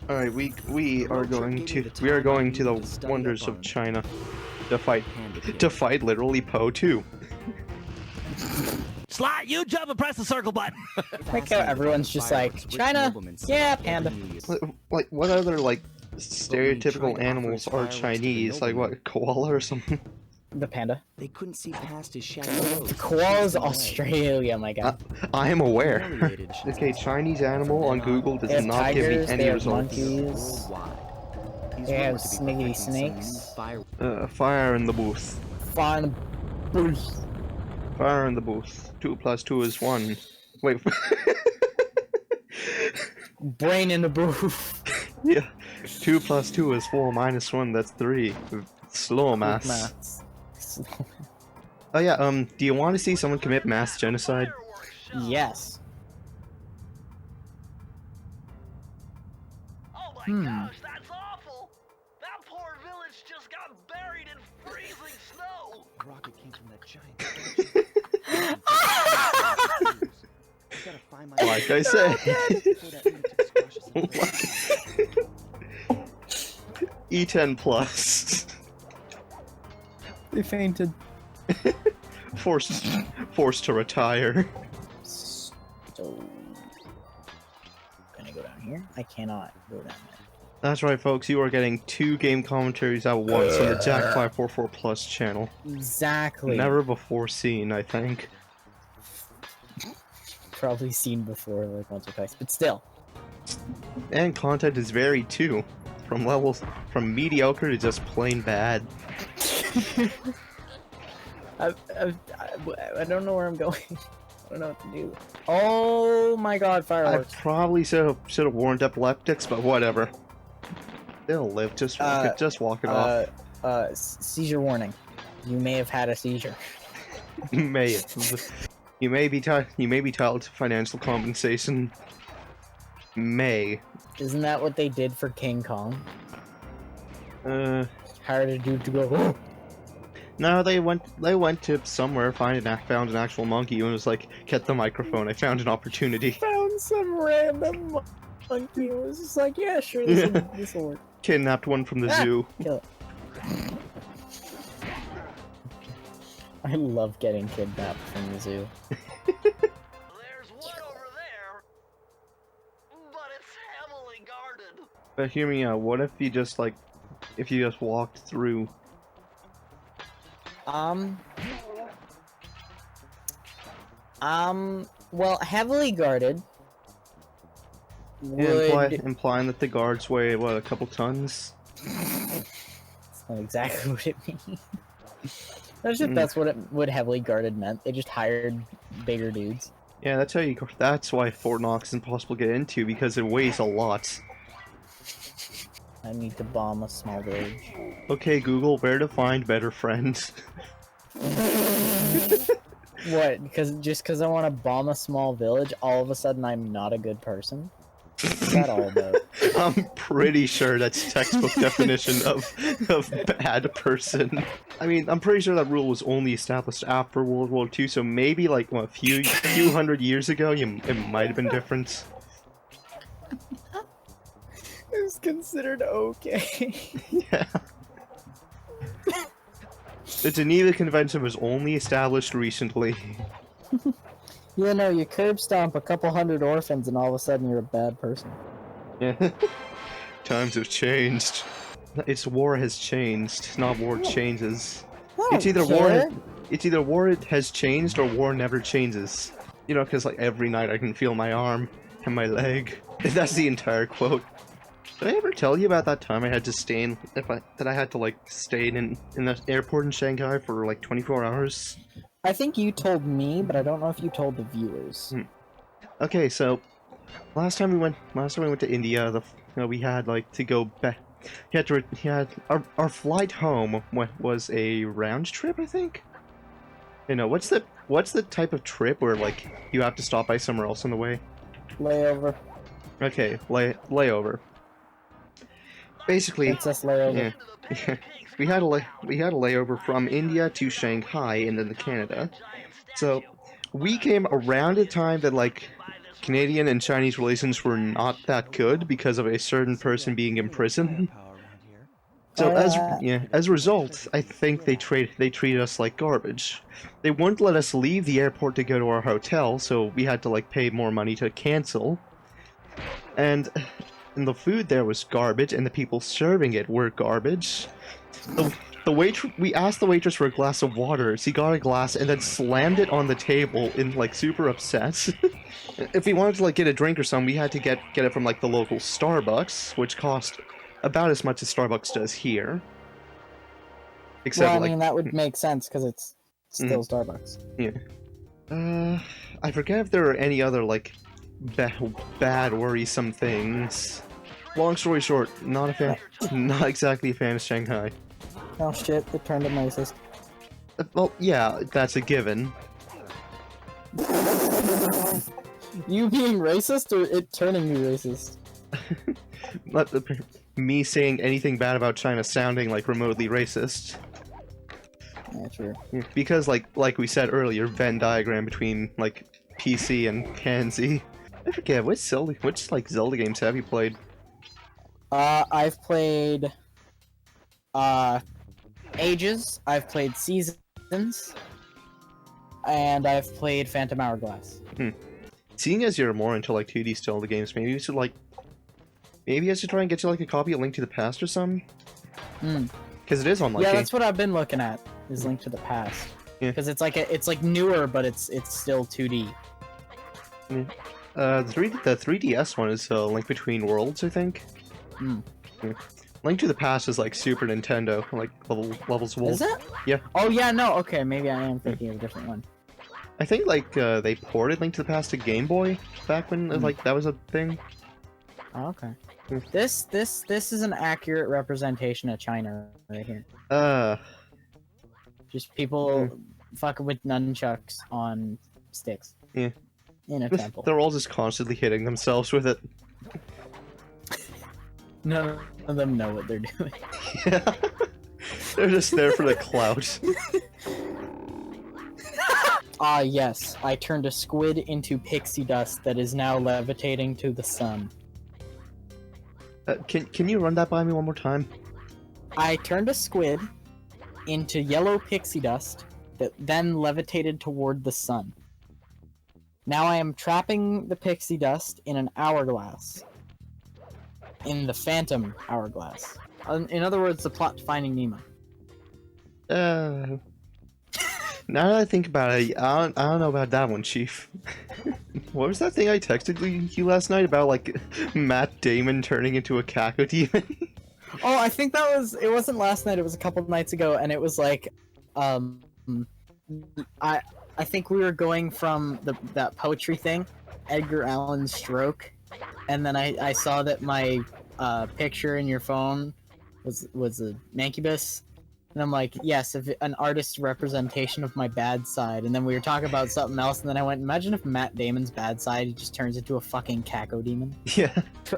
All right, we are going to the wonders of China to fight literally Poe too. Slot, you jump and press the circle button. Like how everyone's just like, China? Yeah, panda. Like what other like stereotypical animals are Chinese? Like what, koala or something? The panda. They couldn't see past his shadow. The koala's Australia, my guy. I am aware. Okay, Chinese animal on Google does They have not tigers, give me any they have results. monkeys, they have sniggity snakes. Fire in the booth. Fun. Fire in the booth. 2 + 2 is 1. Wait. Brain in the booth. Yeah. 2 + 2 is 4 - 1. That's 3. Slow maths. Oh yeah. Do you want to see someone commit mass genocide? Yes. Oh my gosh, that's awful! That poor village just got buried in freezing snow! The rocket came from that giant. Like I said. E10 plus. They fainted. Forced to retire. So, can I go down here? I cannot go down there. That's right, folks. You are getting 2 game commentaries at once on the Jack544 Plus channel. Exactly. Never before seen, I think. Probably seen before, like once or twice, but still. And content is varied too, from from mediocre to just plain bad. I don't know where I'm going. I don't know what to do. Oh my god, fireworks. I probably should have warned epileptics, but whatever. They'll live. Just walk it off. Seizure warning. You may have had a seizure. You may be entitled to financial compensation. May. Isn't that what they did for King Kong? Hired a dude to go. Oh! No, they went to somewhere, found an actual monkey, and was like, "Get the microphone. I found an opportunity." Found some random monkey. It was just like, yeah, sure, this will work. Kidnapped one from the zoo. Kill it. I love getting kidnapped from the zoo. There's one over there, but it's heavily guarded. But hear me out. What if you just walked through? Well, heavily guarded would... Implying that the guards weigh, what, a couple tons? That's not exactly what it means. That's what heavily guarded meant. They just hired bigger dudes. Yeah, that's why Fort Knox is impossible to get into, because it weighs a lot. I need to bomb a small village. Okay, Google, where to find better friends? What? Because I want to bomb a small village, all of a sudden I'm not a good person? What's that all about? I'm pretty sure that's textbook definition of bad person. I mean, I'm pretty sure that rule was only established after World War II, so maybe like a few hundred years ago, it might have been different. It was considered okay. Yeah. The Geneva Convention was only established recently. You know, you curb stomp a couple hundred orphans and all of a sudden you're a bad person. Yeah. Times have changed. It's war has changed, not war changes. It's either war has changed or war never changes. You know, because like every night I can feel my arm and my leg. That's the entire quote. Did I ever tell you about that time I had to stay in the airport in Shanghai for like 24 hours? I think you told me, but I don't know if you told the viewers. Okay, so last time we went to India, we had like to go back. Our flight home was a round trip, I think. You know, what's the type of trip where like you have to stop by somewhere else on the way? Layover. Okay, layover. Basically, Princess layover. Yeah. We had a layover from India to Shanghai and then to Canada. So we came around a time that like Canadian and Chinese relations were not that good because of a certain person being in prison. So as a result, I think they treated us like garbage. They wouldn't let us leave the airport to go to our hotel, so we had to like pay more money to cancel. And the food there was garbage, and the people serving it were garbage. We asked the waitress for a glass of water. She got a glass and then slammed it on the table in like super upset. If we wanted to like get a drink or something, we had to get it from like the local Starbucks, which cost about as much as Starbucks does here. Except, well, I mean, that would make sense because it's still Starbucks. Yeah. I forget if there are any other like bad worrisome things. Long story short, not exactly a fan of Shanghai. Oh shit! It turned him racist. Well, yeah, that's a given. You being racist or it turning you racist? Me saying anything bad about China sounding like remotely racist. Yeah, true. Because like we said earlier, Venn diagram between like PC and Pansy. I forget which Zelda games have you played? I've played Ages, I've played Seasons, and I've played Phantom Hourglass. Seeing as you're more into like 2D Zelda games, maybe I should try and get you like a copy of Link to the Past or something. Because it is on like. Yeah, that's what I've been looking at. Is Link to the Past. Yeah. Because it's like newer, but it's still 2D. Yeah. The 3DS one is Link Between Worlds, I think. Yeah. Link to the Past is like Super Nintendo, like levels of Is it? Yeah. Oh yeah, no. Okay, maybe I am thinking of a different one. I think like they ported Link to the Past to Game Boy back when like that was a thing. Oh, okay. This is an accurate representation of China right here. Just people fucking with nunchucks on sticks. Yeah. In a temple. They're all just constantly hitting themselves with it. None of them know what they're doing. Yeah. They're just there for the clout. Ah, yes. I turned a squid into pixie dust that is now levitating to the sun. Can you run that by me one more time? I turned a squid into yellow pixie dust that then levitated toward the sun. Now I am trapping the pixie dust in an hourglass. In the Phantom Hourglass. In other words, the plot to Finding Nemo. Now that I think about it, I don't know about that one, Chief. What was that thing I texted you last night about, like, Matt Damon turning into a cacodemon? Oh, I think that was... It wasn't last night, it was a couple nights ago, and it was like... I think we were going from that poetry thing, Edgar Allan Stroke, and then I saw that my picture in your phone was a mancubus, and I'm like, yes, if an artist's representation of my bad side, and then we were talking about something else, and then I went, imagine if Matt Damon's bad side just turns into a fucking cacodemon. Yeah.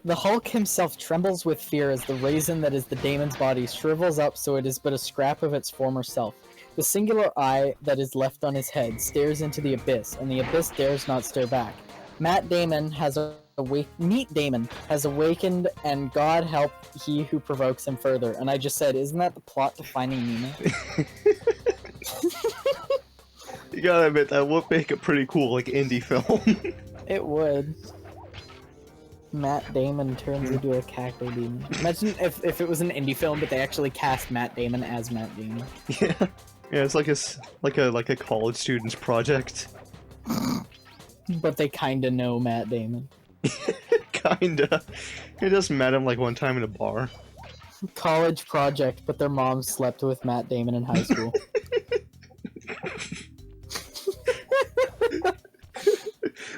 The Hulk himself trembles with fear as the raisin that is the daemon's body shrivels up so it is but a scrap of its former self. The singular eye that is left on his head stares into the abyss, and the abyss dares not stare back. Matt Damon has Meat Damon has awakened, and God help he who provokes him further. And I just said, isn't that the plot to Finding Nemo? You gotta admit, that would make a pretty cool, like, indie film. It would. Matt Damon turns into a cacodemon. Imagine if it was an indie film, but they actually cast Matt Damon as Matt Damon. Yeah. Yeah, it's like a college student's project. But they kinda know Matt Damon. Kinda. I just met him like one time in a bar. College project, but their mom slept with Matt Damon in high school.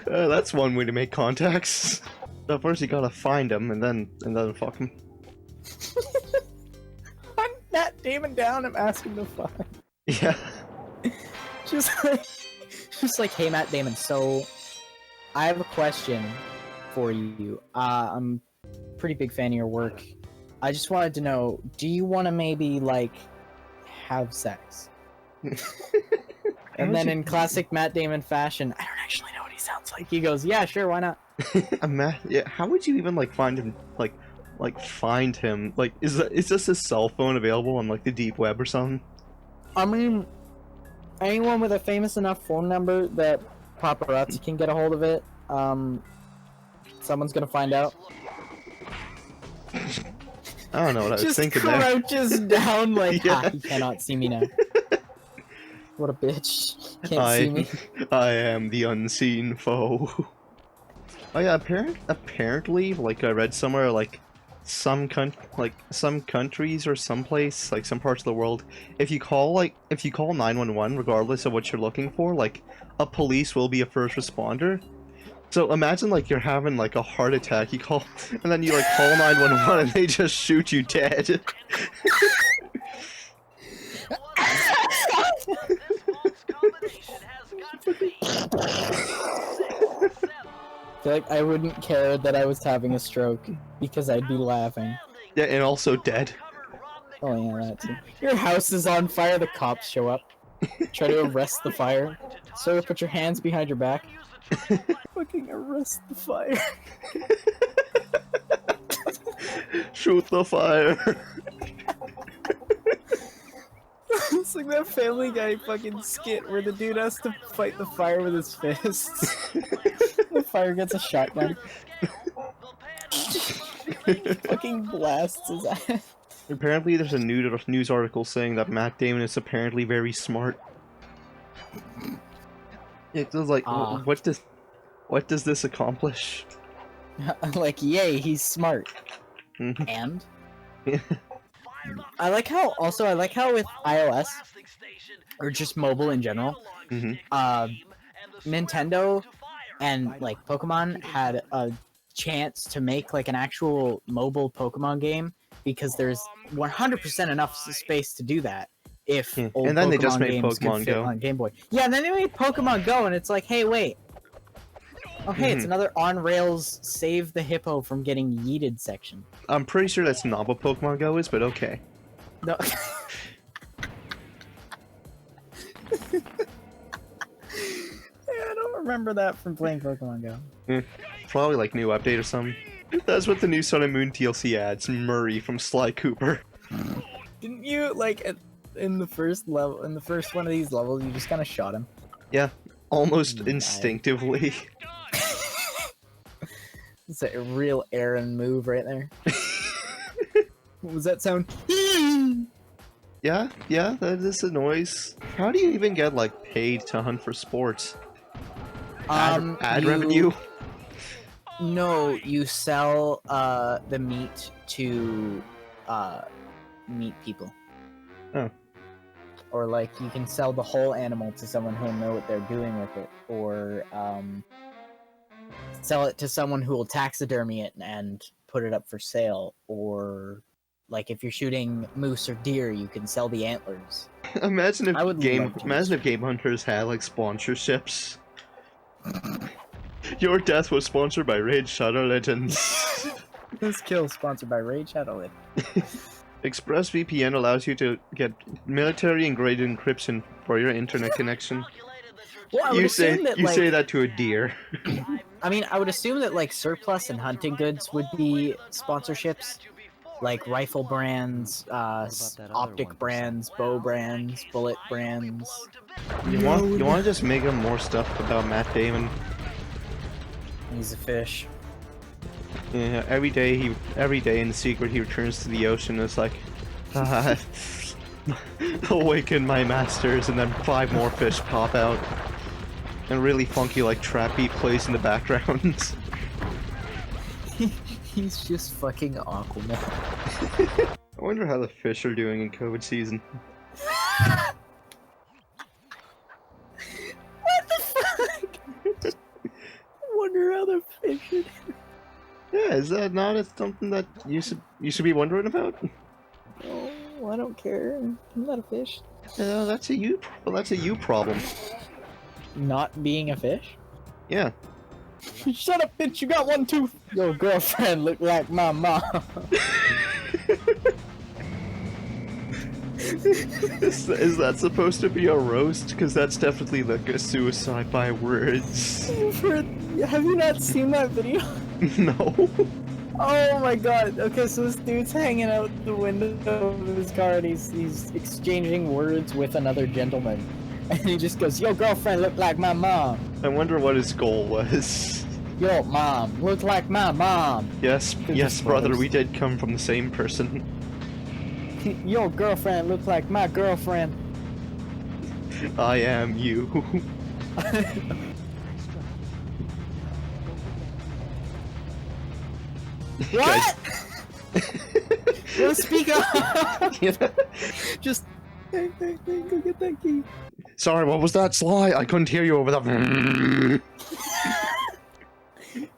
That's one way to make contacts. So first you gotta find him, and then fuck him. I'm Matt Damon down, I'm asking to fuck. Yeah. Just like, hey Matt Damon, so I have a question for you. I'm a pretty big fan of your work. I just wanted to know, do you want to maybe, like, have sex? And then in classic Matt Damon fashion, I don't actually know what he sounds Like he goes, yeah, sure, why not? Yeah, how would you even like find him? Like find him? Like, is this his cell phone available on like the deep web or something? I mean, anyone with a famous enough phone number that paparazzi can get a hold of it, someone's gonna find out. I don't know what I was Just thinking there. crouches down like, Yeah. ha, he cannot see me now. What a bitch. Can't see me. I am the unseen foe. Oh yeah, apparently, like I read somewhere, like some countries or someplace, like some parts of the world, if you call 911, regardless of what you're looking for, like a police will be a first responder. So imagine like you're having like a heart attack, you call, and then you like call 911 and they just shoot you dead. This month's combination has got to be 6, 7. I feel like I wouldn't care that I was having a stroke because I'd be laughing. Yeah, and also dead. Oh yeah, that too. Your house is on fire, the cops show up. Try to arrest the fire. Sir, put your hands behind your back. Fucking arrest the fire. Shoot the fire. It's like that Family Guy fucking skit where the dude has to fight the fire with his fists. The fire gets a shotgun. Fucking blasts his ass. Apparently there's a news article saying that Matt Damon is apparently very smart. It was like, what does this accomplish? Like, yay, he's smart. And? Yeah. I like how with iOS, or just mobile in general, Nintendo and like Pokemon had a chance to make like an actual mobile Pokemon game because there's 100% enough space to do that if old and then Pokemon they just made games could Pokemon fit Go on Game Boy. Yeah, and then they made Pokemon Go, and it's like, hey, wait. Oh, hey, it's another on-rails save the hippo from getting yeeted section. I'm pretty sure that's not what Pokemon Go is, but okay. No. I don't remember that from playing Pokemon Go. Probably like new update or something. That's what the new Sun and Moon DLC adds. Murray from Sly Cooper. Didn't you, like, in the first level, in the first one of these levels, you just kind of shot him? Yeah, almost instinctively. It's a real Aaron move right there. What was that sound? Yeah, that is a noise. How do you even get like paid to hunt for sports? Ad revenue? No, you sell the meat to meat people. Oh. Or like you can sell the whole animal to someone who'll know what they're doing with it, or sell it to someone who will taxidermy it and put it up for sale, or like if you're shooting moose or deer, you can sell the antlers. Imagine if Game love Hunters had like sponsorships. Your death was sponsored by Raid Shadow Legends. This kill sponsored by Raid Shadow Legends. ExpressVPN allows you to get military-grade encryption for your internet connection. Well, I would You assume say that to a deer. I mean, I would assume that like surplus and hunting goods would be sponsorships, like rifle brands, optic brands, bow brands, bullet brands. You want to just make up more stuff about Matt Damon. He's a fish. Yeah, every day in secret he returns to the ocean and is like, awaken my masters, and then 5 more fish pop out. And really funky like trap beat plays in the background. He's just fucking Aquaman. I wonder how the fish are doing in COVID season. What the fuck? I wonder how the fish are doing. Yeah, is that not something that you should be wondering about? Oh, I don't care. I'm not a fish. Yeah, that's a you problem. Not being a fish? Yeah. Shut up, bitch! You got one tooth. Your girlfriend look like my mom. Is that supposed to be a roast? Because that's definitely like a suicide by words. Have you not seen that video? No. Oh my god. Okay, so this dude's hanging out the window of his car and he's exchanging words with another gentleman. And he just goes, "Yo, girlfriend look like my mom. I wonder what his goal was. Yo, mom, look like my mom." Yes, They're yes, just brother, brothers. we did come from the same person. Yo, girlfriend look like my girlfriend. I am you. What? Yo, speak up! Yeah. Just go get that key. Sorry, what was that, Sly? I couldn't hear you over the.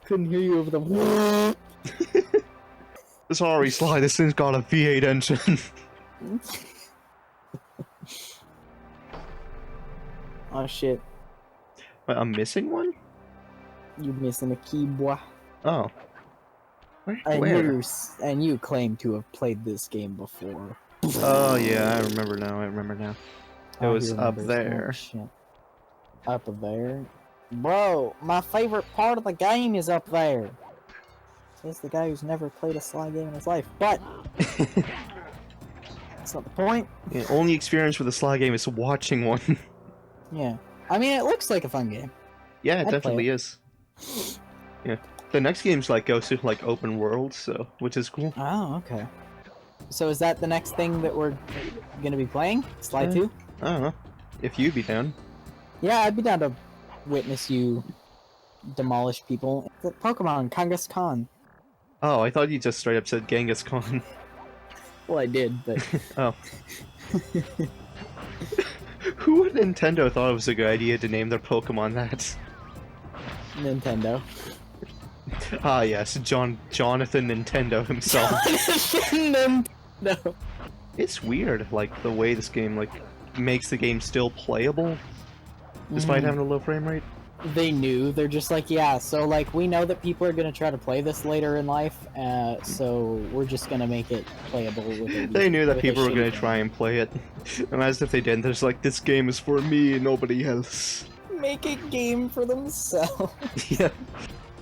Couldn't hear you over the. Sorry, Sly, this thing's got a V8 engine. Oh shit, Wait, I'm missing one? you missing a key, boy. Oh. And Where? you claim to have played this game before. Oh, yeah, I remember now, It Oh, he was up remembers. there. Oh, shit. Up there? Bro, my favorite part of the game is up there. Says the guy who's never played a Sly game in his life. But that's not the point. The only experience with a Sly game is watching one. Yeah. I mean, it looks like a fun game. Yeah, it I'd play definitely is. Yeah. The next game's like goes to like open world, so which is cool. Oh, okay. So is that the next thing that we're gonna be playing? Sly 2? I don't know. If you'd be down. Yeah, I'd be down to witness you demolish people. The Pokemon Kangaskhan. Oh, I thought you just straight up said Genghis Khan. Well, I did, but Oh. Who at Nintendo thought it was a good idea to name their Pokemon that? Nintendo. Ah yes, Jonathan Nintendo himself. Nintendo. It's weird, like the way this game like makes the game still playable, despite having a low frame rate. They knew. They're just like, yeah, so like we know that people are gonna try to play this later in life, so we're just gonna make it playable with it. They knew that with a people were shitty gonna game. try and play it. Imagine if they didn't. There's like, this game is for me and nobody else. Make a game for themselves. Yeah.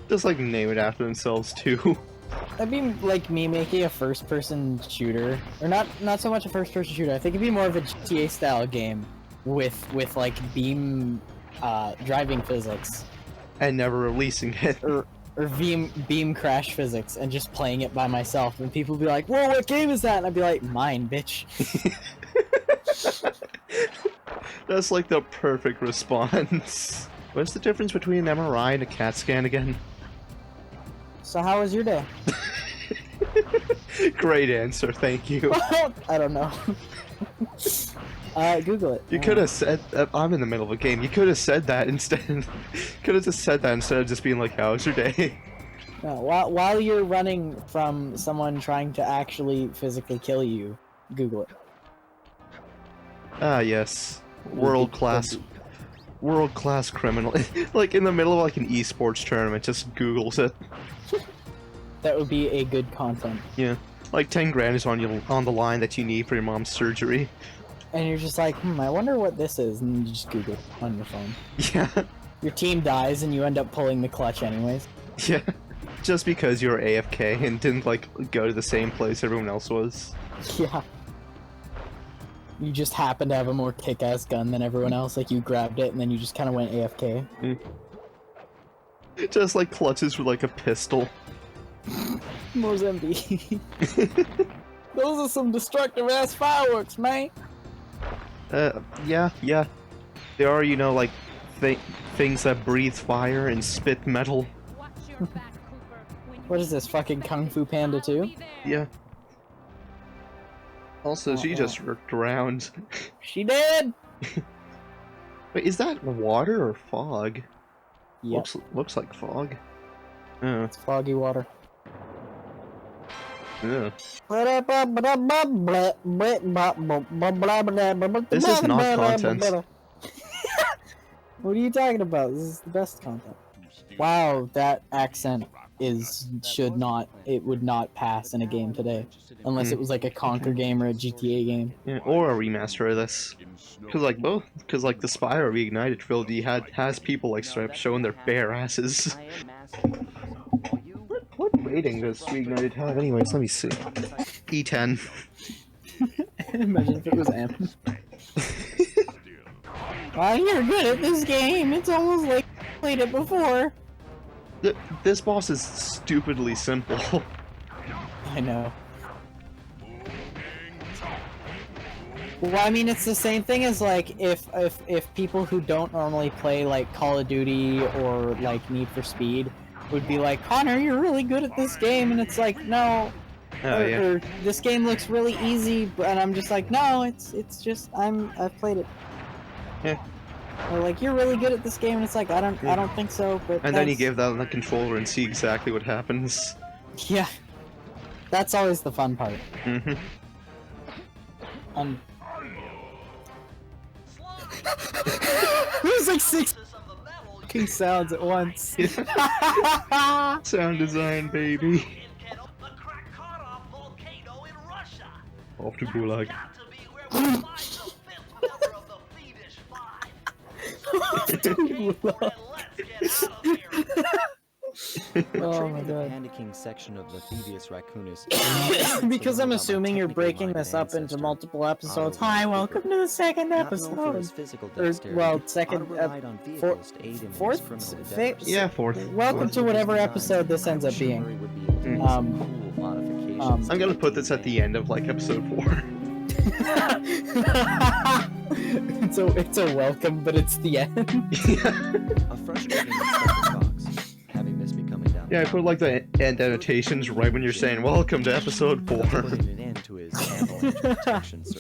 Just like name it after themselves too. That'd be like me making a first-person shooter, or not so much a first-person shooter. I think it'd be more of a GTA style game with like beam driving physics And never releasing it. or beam crash physics and just playing it by myself. And people would be like, "Whoa, what game is that?" And I'd be like, "Mine, bitch." That's like the perfect response. What's the difference between an MRI and a CAT scan again? So how was your day? Great answer, thank you. I don't know. Google it. You could have said, I'm in the middle of a game, you could have said that instead. Could have just said that instead of just being like, how was your day? No, while you're running from someone trying to actually physically kill you, Google it. Ah, yes. World class criminal. Like in the middle of like an esports tournament, just Googles it. That would be a good content. Yeah. Like 10 grand is on the line that you need for your mom's surgery. And you're just like, I wonder what this is, and you just Google it on your phone. Yeah. Your team dies, and you end up pulling the clutch anyways. Yeah. Just because you were AFK and didn't like go to the same place everyone else was. Yeah. You just happen to have a more kick-ass gun than everyone else, like you grabbed it, and then you just kind of went AFK. Just like clutches with like a pistol. Mozambique. Those are some destructive-ass fireworks, man! Yeah. They are, you know, like, things that breathe fire and spit metal. What is this, fucking Kung Fu Panda 2? Yeah. Also, she Uh-oh. just worked around. She did! Wait, is that water or fog? Yep, Looks like fog. Oh, it's foggy water. yeah. This is not content. What are you talking about? This is the best content. Wow, that accent. it would not pass in a game today, unless it was like a Conquer game or a GTA game. Yeah, or a remaster of this. Because like the Spyro Reignited trilogy has people like straight up showing their bare asses. What rating does Reignited have anyways? Let me see. E10. Imagine if it was M. Oh, you're good at this game. It's almost like you played it before. This boss is stupidly simple. I know. Well, I mean, it's the same thing as like if people who don't normally play like Call of Duty or like Need for Speed would be like, Connor, you're really good at this game, and it's like, no. Or this game looks really easy, and I'm just like, no, it's just I've played it. Yeah. Or like, you're really good at this game, and it's like, I don't think so. But and then you give that on the controller and see exactly what happens. Yeah, that's always the fun part. Mm-hmm. There's like 6 fucking sounds at once. Sound design, baby. Off to Gulag. Oh my god. Panicking section of the Thievius raccoonus. Because I'm assuming you're breaking this up into multiple episodes. Hi, welcome to the second episode. Fourth? Yeah, fourth. Welcome to whatever episode this ends up being. I'm gonna put this at the end of like episode 4. It's a welcome, but it's the end. A frustrating box. Having this be coming down. Yeah, I put like the end annotations right when you're saying welcome to episode 4. Putting an end to his avalanche protection